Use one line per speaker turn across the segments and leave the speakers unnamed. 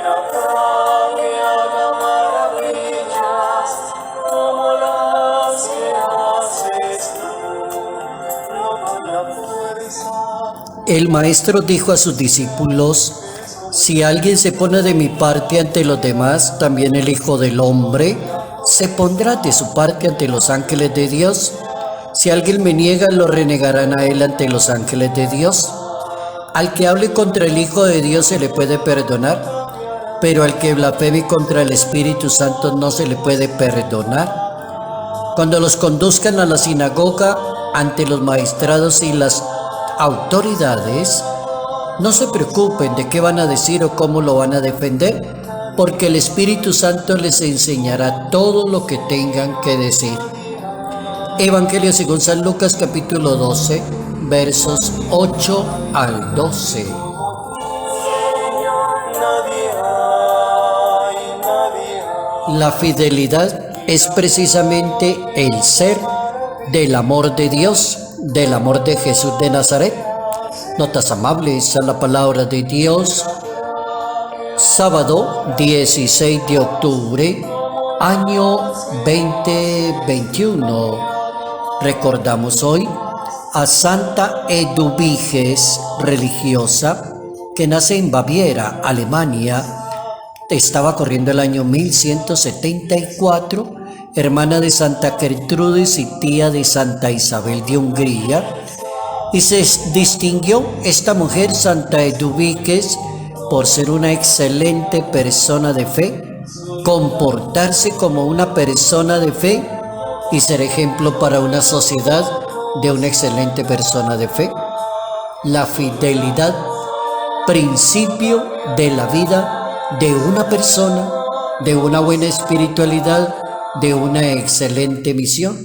cambian maravillas como las que haces tú, no con la fuerza.
El maestro dijo a sus discípulos: si alguien se pone de mi parte ante los demás, también el Hijo del Hombre se pondrá de su parte ante los ángeles de Dios. Si alguien me niega, lo renegarán a él ante los ángeles de Dios. Al que hable contra el Hijo de Dios se le puede perdonar, pero al que blasfeme contra el Espíritu Santo no se le puede perdonar. Cuando los conduzcan a la sinagoga ante los magistrados y las autoridades, no se preocupen de qué van a decir o cómo lo van a defender, porque el Espíritu Santo les enseñará todo lo que tengan que decir. Evangelio según San Lucas, capítulo 12, versos 8 al 12. La fidelidad es precisamente el ser del amor de Dios, del amor de Jesús de Nazaret. Notas amables a la palabra de Dios. Sábado 16 de octubre, año 2021. Recordamos hoy a Santa Eduviges, religiosa, que nace en Baviera, Alemania. Estaba corriendo el año 1174, hermana de Santa Gertrudis y tía de Santa Isabel de Hungría. Y se distinguió esta mujer, Santa Eduviges, por ser una excelente persona de fe, comportarse como una persona de fe y ser ejemplo para una sociedad de una excelente persona de fe. La fidelidad, principio de la vida de una persona, de una buena espiritualidad, de una excelente misión.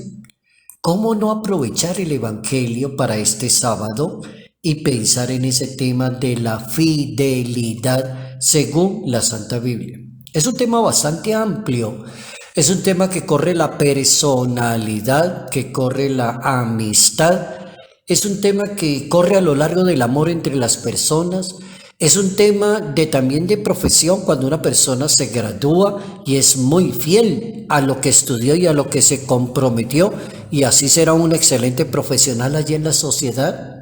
¿Cómo no aprovechar el Evangelio para este sábado y pensar en ese tema de la fidelidad según la Santa Biblia? Es un tema bastante amplio, es un tema que corre la personalidad, que corre la amistad, es un tema que corre a lo largo del amor entre las personas, es un tema también de profesión, cuando una persona se gradúa y es muy fiel a lo que estudió y a lo que se comprometió, y así será un excelente profesional allí en la sociedad.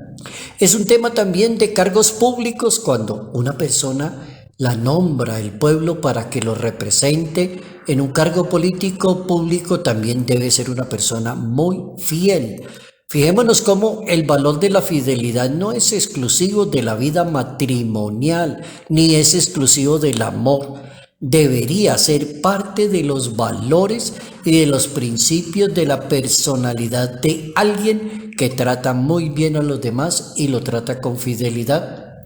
Es un tema también de cargos públicos, cuando una persona la nombra el pueblo para que lo represente en un cargo político público, también debe ser una persona muy fiel. Fijémonos cómo el valor de la fidelidad no es exclusivo de la vida matrimonial, ni es exclusivo del amor. Debería ser parte de los valores y de los principios de la personalidad de alguien que trata muy bien a los demás y lo trata con fidelidad.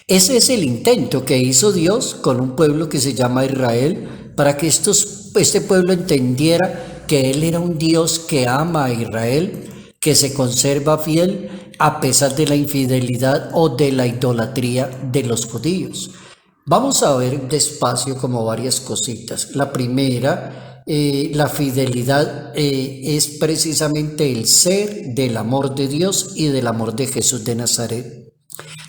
Ese es el intento que hizo Dios con un pueblo que se llama Israel, para que este pueblo entendiera que Él era un Dios que ama a Israel, que se conserva fiel a pesar de la infidelidad o de la idolatría de los judíos. Vamos a ver despacio como varias cositas. La primera, la fidelidad es precisamente el ser del amor de Dios y del amor de Jesús de Nazaret.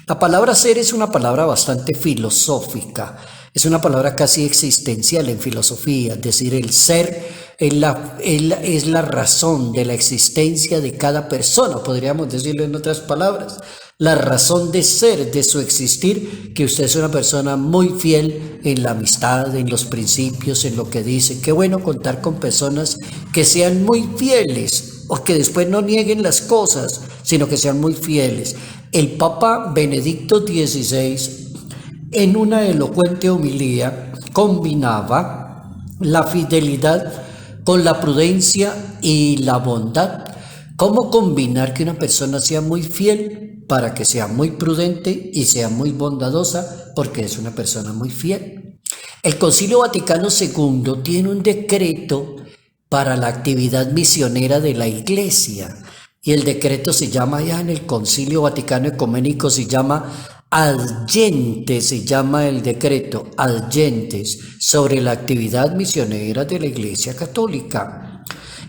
La palabra ser es una palabra bastante filosófica, es una palabra casi existencial en filosofía, es decir, el ser es la razón de la existencia de cada persona, podríamos decirlo en otras palabras, la razón de ser, de su existir, que usted es una persona muy fiel en la amistad, en los principios, en lo que dice. Qué bueno contar con personas que sean muy fieles o que después no nieguen las cosas, sino que sean muy fieles. El Papa Benedicto XVI, en una elocuente homilía, combinaba la fidelidad con la prudencia y la bondad. ¿Cómo combinar que una persona sea muy fiel para que sea muy prudente y sea muy bondadosa? Porque es una persona muy fiel. El Concilio Vaticano II tiene un decreto para la actividad misionera de la Iglesia, y el decreto se llama, ya en el Concilio Vaticano Ecuménico se llama Ad Gentes, se llama el decreto Ad Gentes, sobre la actividad misionera de la Iglesia Católica.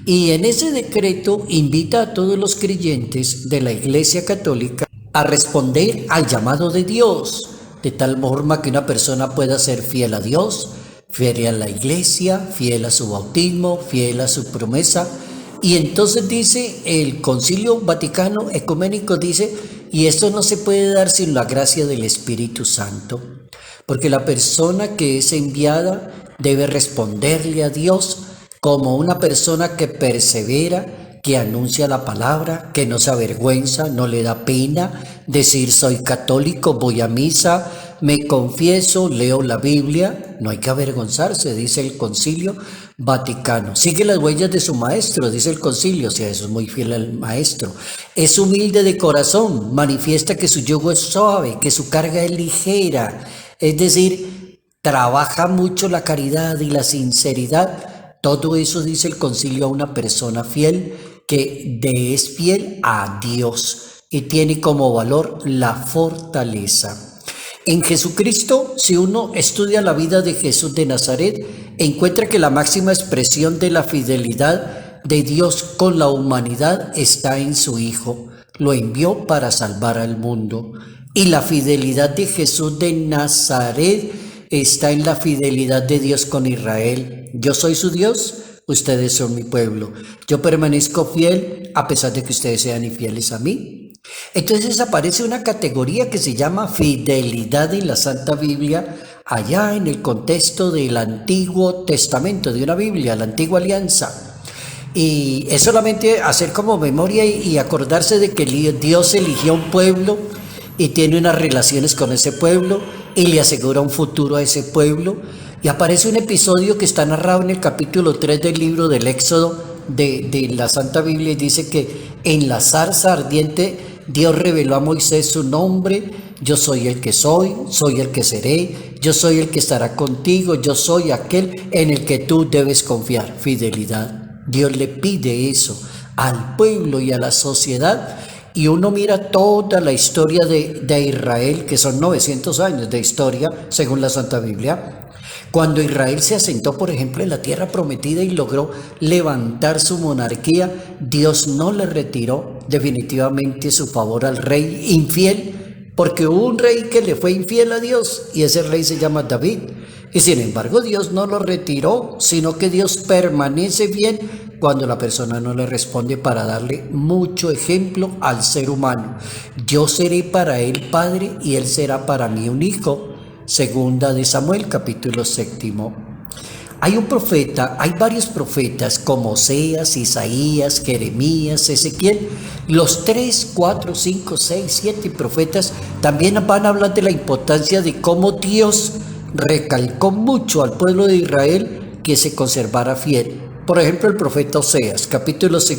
Y en ese decreto invita a todos los creyentes de la Iglesia Católica a responder al llamado de Dios, de tal forma que una persona pueda ser fiel a Dios, fiel a la iglesia, fiel a su bautismo, fiel a su promesa. Y entonces dice el Concilio Vaticano Ecuménico, dice, y esto no se puede dar sin la gracia del Espíritu Santo, porque la persona que es enviada debe responderle a Dios como una persona que persevera, que anuncia la palabra, que no se avergüenza, no le da pena decir soy católico, voy a misa, me confieso, leo la Biblia. No hay que avergonzarse, dice el Concilio Vaticano. Sigue las huellas de su maestro, dice el Concilio, o sea, eso es muy fiel al maestro. Es humilde de corazón, manifiesta que su yugo es suave, que su carga es ligera. Es decir, trabaja mucho la caridad y la sinceridad. Todo eso dice el Concilio a una persona fiel que es fiel a Dios y tiene como valor la fortaleza. En Jesucristo, si uno estudia la vida de Jesús de Nazaret, encuentra que la máxima expresión de la fidelidad de Dios con la humanidad está en su Hijo. Lo envió para salvar al mundo. Y la fidelidad de Jesús de Nazaret está en la fidelidad de Dios con Israel. Yo soy su Dios, ustedes son mi pueblo. Yo permanezco fiel a pesar de que ustedes sean infieles a mí. Entonces aparece una categoría que se llama fidelidad en la Santa Biblia, allá en el contexto del Antiguo Testamento, de una Biblia, la Antigua Alianza. Y es solamente hacer como memoria y acordarse de que Dios eligió un pueblo y tiene unas relaciones con ese pueblo y le asegura un futuro a ese pueblo. Y aparece un episodio que está narrado en el capítulo 3 del libro del Éxodo de la Santa Biblia, y dice que en la zarza ardiente Dios reveló a Moisés su nombre: yo soy el que soy el que seré, yo soy el que estará contigo, yo soy aquel en el que tú debes confiar. Fidelidad. Dios le pide eso al pueblo y a la sociedad. Y uno mira toda la historia de Israel, que son 900 años de historia según la Santa Biblia. Cuando Israel se asentó, por ejemplo, en la tierra prometida y logró levantar su monarquía, Dios no le retiró definitivamente su favor al rey infiel, porque hubo un rey que le fue infiel a Dios y ese rey se llama David. Y sin embargo Dios no lo retiró, sino que Dios permanece bien cuando la persona no le responde, para darle mucho ejemplo al ser humano. Yo seré para él padre y él será para mí un hijo. Segunda de Samuel, capítulo 7. Hay un profeta, hay varios profetas como Oseas, Isaías, Jeremías, Ezequiel. Los 3, 4, 5, 6, 7 profetas también van a hablar de la importancia de cómo Dios recalcó mucho al pueblo de Israel que se conservara fiel. Por ejemplo, el profeta Oseas, capítulo 2,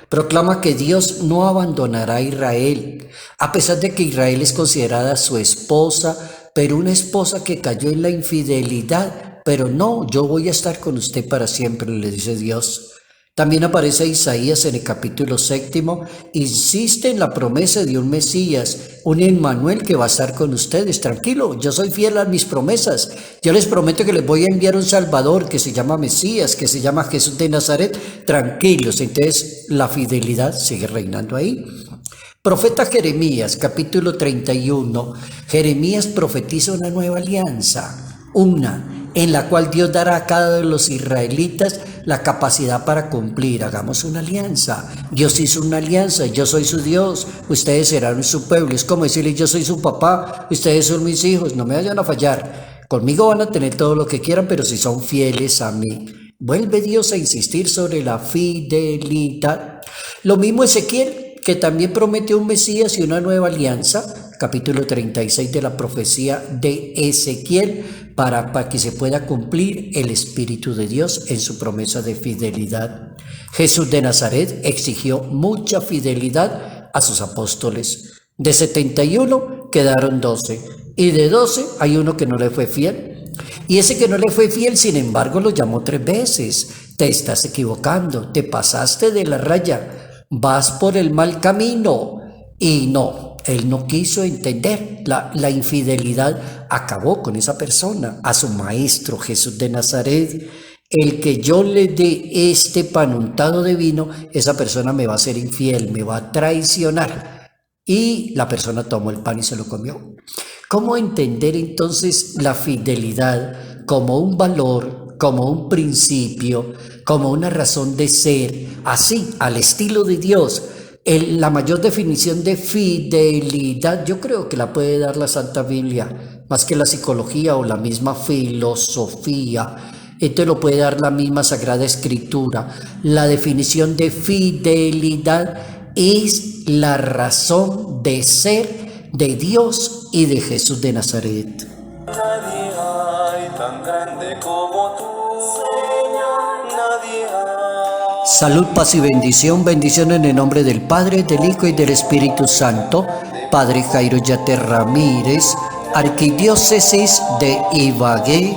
proclama que Dios no abandonará a Israel, a pesar de que Israel es considerada su esposa, pero una esposa que cayó en la infidelidad. Pero no, yo voy a estar con usted para siempre, le dice Dios. También aparece Isaías en el capítulo 7, insiste en la promesa de un Mesías, un Emmanuel que va a estar con ustedes. Tranquilo, yo soy fiel a mis promesas. Yo les prometo que les voy a enviar un Salvador que se llama Mesías, que se llama Jesús de Nazaret. Tranquilos, entonces la fidelidad sigue reinando ahí. Profeta Jeremías, capítulo 31. Jeremías profetiza una nueva alianza, en la cual Dios dará a cada uno de los israelitas la capacidad para cumplir. Hagamos una alianza. Dios hizo una alianza. Yo soy su Dios, ustedes serán su pueblo. Es como decirle: yo soy su papá, ustedes son mis hijos, no me vayan a fallar. Conmigo van a tener todo lo que quieran, pero si son fieles a mí. Vuelve Dios a insistir sobre la fidelidad. Lo mismo Ezequiel, que también promete un Mesías y una nueva alianza, capítulo 36 de la profecía de Ezequiel, para que se pueda cumplir el Espíritu de Dios en su promesa de fidelidad. Jesús de Nazaret exigió mucha fidelidad a sus apóstoles. De 71 quedaron 12, y de 12 hay uno que no le fue fiel. Y ese que no le fue fiel, sin embargo, lo llamó 3 veces. Te estás equivocando, te pasaste de la raya, vas por el mal camino. Y no, él no quiso entender. La infidelidad acabó con esa persona, a su maestro Jesús de Nazaret. El que yo le dé este pan untado de vino, esa persona me va a ser infiel, me va a traicionar. Y la persona tomó el pan y se lo comió. ¿Cómo entender entonces la fidelidad como un valor, como un principio, como una razón de ser, así, al estilo de Dios? La mayor definición de fidelidad yo creo que la puede dar la Santa Biblia, más que la psicología o la misma filosofía. Esto lo puede dar la misma Sagrada Escritura. La definición de fidelidad es la razón de ser de Dios y de Jesús de Nazaret.
Nadie hay tan grande como tú, Señor, nadie hay.
Salud, paz y bendición. Bendición en el nombre del Padre, del Hijo y del Espíritu Santo. Padre Jairo Yate Ramírez, Arquidiócesis de Ibagué,